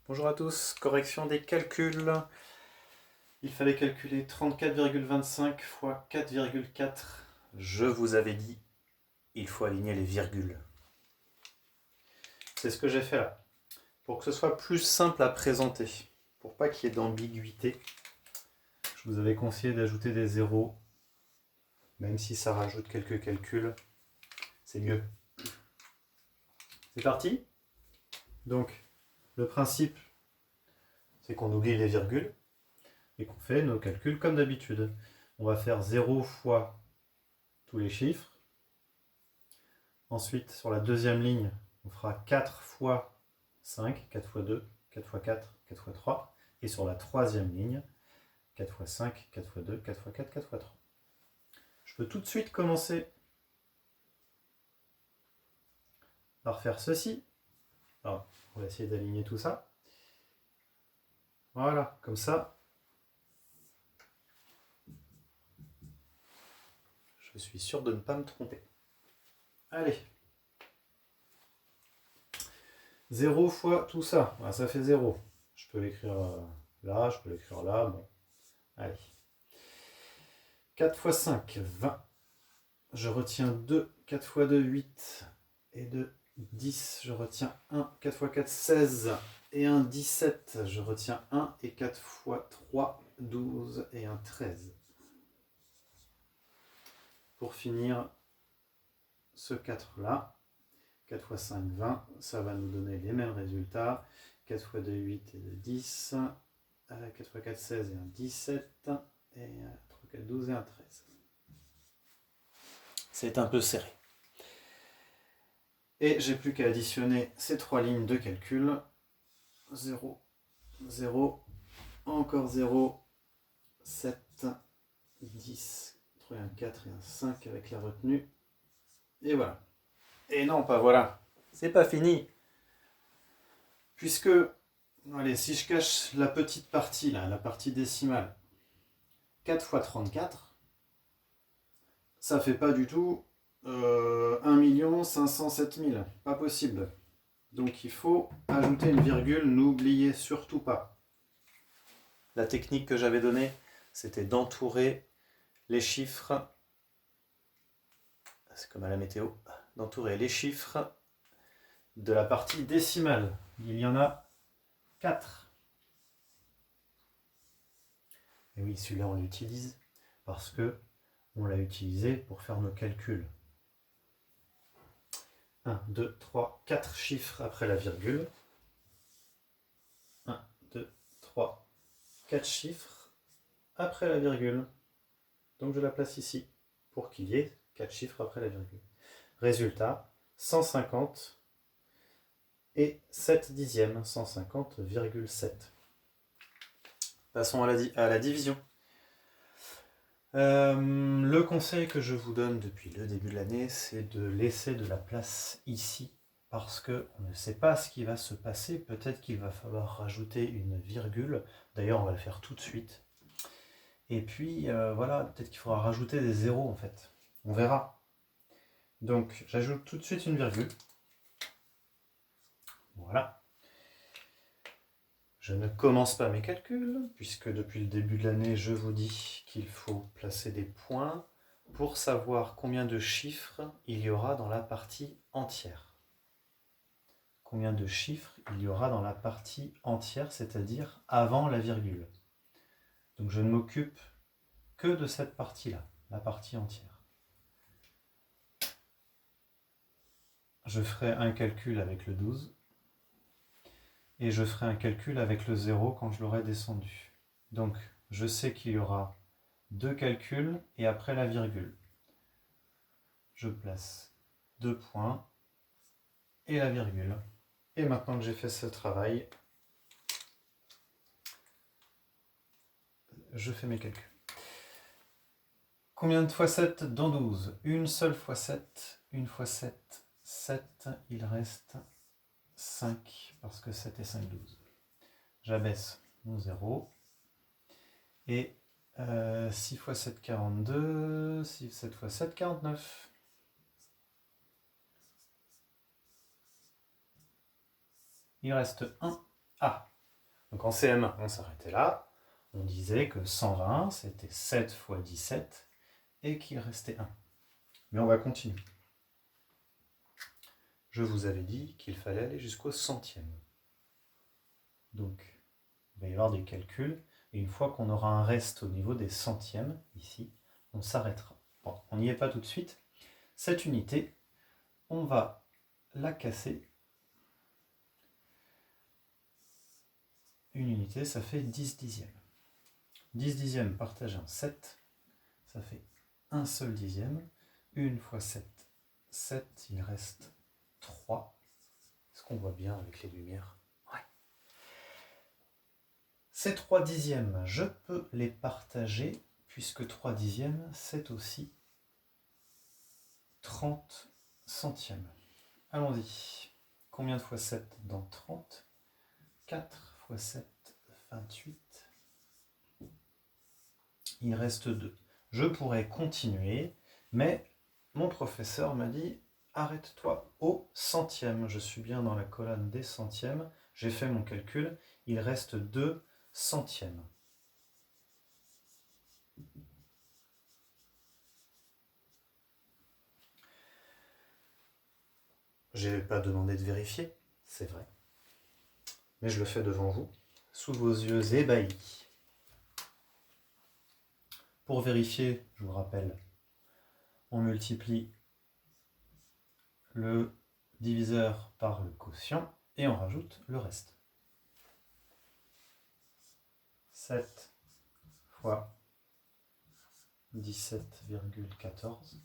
Bonjour à tous, correction des calculs. Il fallait calculer 34,25 fois 4,4. Je vous avais dit, il faut aligner les virgules. C'est ce que j'ai fait là. Pour que ce soit plus simple à présenter, pour pas qu'il y ait d'ambiguïté, je vous avais conseillé d'ajouter des zéros, même si ça rajoute quelques calculs, c'est mieux. C'est parti. Donc, le principe, c'est qu'on oublie les virgules et qu'on fait nos calculs comme d'habitude. On va faire 0 fois tous les chiffres. Ensuite, sur la deuxième ligne, on fera 4 fois 5, 4 fois 2, 4 fois 4, 4 fois 3. Et sur la troisième ligne, 4 fois 5, 4 fois 2, 4 fois 4, 4 fois 3. Je peux tout de suite commencer par faire ceci. Alors, on va essayer d'aligner tout ça. Voilà, comme ça. Je suis sûr de ne pas me tromper. Allez. 0 fois tout ça. Ah, ça fait 0. Je peux l'écrire là, je peux l'écrire là. Bon. Allez. 4 fois 5, 20. Je retiens 2. 4 fois 2, 8. Et 2, 10. Je retiens 1. 4 fois 4, 16. Et 1, 17. Je retiens 1. Et 4 fois 3, 12. Et 1, 13. Pour finir ce 4 là, 4 fois 5, 20. Ça va nous donner les mêmes résultats. 4 fois 2, 8 et 2, 10. 4 fois 4, 16 et 1, 17. Et 3, 4, 12 et 1, 13. C'est un peu serré. Et j'ai plus qu'à additionner ces trois lignes de calcul. 0, 0, encore 0, 7, 10, 3 et un 4 et un 5 avec la retenue. Et voilà. Et non, pas voilà. C'est pas fini. Puisque, allez, si je cache la petite partie là, la partie décimale, 4 fois 34, ça fait pas du tout 1 507 000. Pas possible. Donc il faut ajouter une virgule, n'oubliez surtout pas. La technique que j'avais donnée, c'était d'entourer les chiffres, c'est comme à la météo, d'entourer les chiffres de la partie décimale. Il y en a 4. Et oui, celui-là on l'utilise parce que on l'a utilisé pour faire nos calculs. 1, 2, 3, 4 chiffres après la virgule. 1, 2, 3, 4 chiffres après la virgule. Donc je la place ici pour qu'il y ait 4 chiffres après la virgule. Résultat, 150 et 7 dixièmes, 150,7. Passons à la division. Le conseil que je vous donne depuis le début de l'année, c'est de laisser de la place ici, parce qu'on ne sait pas ce qui va se passer. Peut-être qu'il va falloir rajouter une virgule. D'ailleurs, on va le faire tout de suite. Et puis, voilà, peut-être qu'il faudra rajouter des zéros, en fait. On verra. Donc, j'ajoute tout de suite une virgule. Voilà. Je ne commence pas mes calculs, puisque depuis le début de l'année, je vous dis qu'il faut placer des points pour savoir combien de chiffres il y aura dans la partie entière. Combien de chiffres il y aura dans la partie entière, c'est-à-dire avant la virgule. Donc je ne m'occupe que de cette partie-là, la partie entière. Je ferai un calcul avec le 12. Et je ferai un calcul avec le 0 quand je l'aurai descendu. Donc, je sais qu'il y aura 2 calculs et après la virgule. Je place 2 points et la virgule. Et maintenant que j'ai fait ce travail, je fais mes calculs. Combien de fois 7 dans 12 ? Une seule fois 7. Une fois 7, 7. Il reste 5 parce que 7 et 5, 12. J'abaisse mon 0. Et 6 fois 7, 42. 7 fois 7, 49. Il reste 1. Ah, Donc en CM1, on s'arrêtait là. On disait que 120, c'était 7 fois 17 et qu'il restait 1. Mais on va continuer. Je vous avais dit qu'il fallait aller jusqu'au centième. Donc, il va y avoir des calculs. Et une fois qu'on aura un reste au niveau des centièmes, ici, on s'arrêtera. Bon, on n'y est pas tout de suite. Cette unité, on va la casser. Une unité, ça fait 10 dixièmes. 10 dixièmes partagé en 7, ça fait un seul dixième. 1 fois 7, 7, il reste 3. Est-ce qu'on voit bien avec les lumières? Ouais. Ces 3 dixièmes, je peux les partager, puisque 3 dixièmes, c'est aussi 30 centièmes. Allons-y. Combien de fois 7 dans 30? 4 fois 7, 28. Il reste 2. Je pourrais continuer, mais mon professeur m'a dit « Arrête-toi au centième ». Je suis bien dans la colonne des centièmes. J'ai fait mon calcul. Il reste 2 centièmes. Je n'ai pas demandé de vérifier, c'est vrai. Mais je le fais devant vous, sous vos yeux ébahis. Pour vérifier, je vous rappelle, on multiplie le diviseur par le quotient et on rajoute le reste. 7 fois 17,14.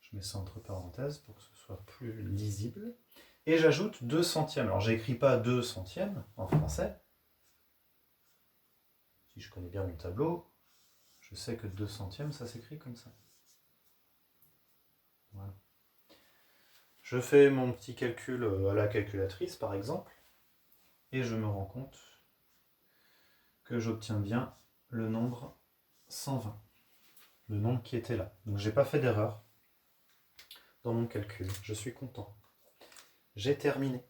Je mets ça entre parenthèses pour que ce soit plus lisible. Et j'ajoute 2 centièmes. Alors j'écris pas 2 centièmes en français. Si je connais bien mon tableau, je sais que 2 centièmes, ça s'écrit comme ça. Voilà. Je fais mon petit calcul à la calculatrice, par exemple, et je me rends compte que j'obtiens bien le nombre 120. Le nombre qui était là. Donc j'ai pas fait d'erreur dans mon calcul. Je suis content. J'ai terminé.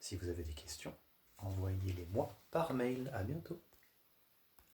Si vous avez des questions, envoyez-les moi par mail. À bientôt.